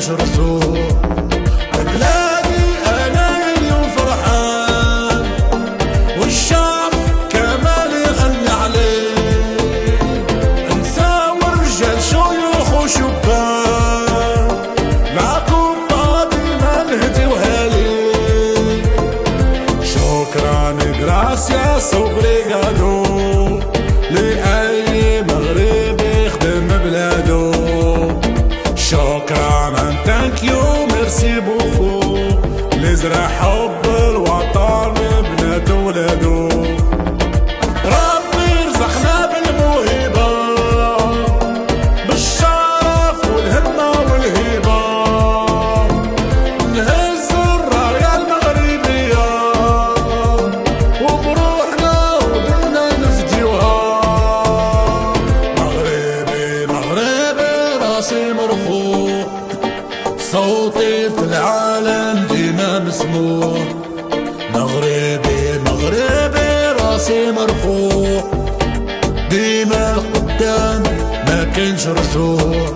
كانش رجوع. بلادي انا اليوم فرحان والشعب كمان يغني عليه، نساء ورجال شيوخ وشبان معكم ماضي ما نهدي وهالي. شكرا جراسياس وبريغادو لأي مغربي يخدم بلادو. شكرا ثانك يو ميرسي بوكو لزرع حب الوطن بنات ولادو. ربي رزقنا بالموهبة بالشرف والهمة والهبة، نهز الراية المغربية وبروحنا ودنا نفديوها. مغربي مغربي راسي مرفوع، صوتي في العالم ديما مسموع. مغربي مغربي راسي مرفوع، ديما قدام ما كانش رجوع.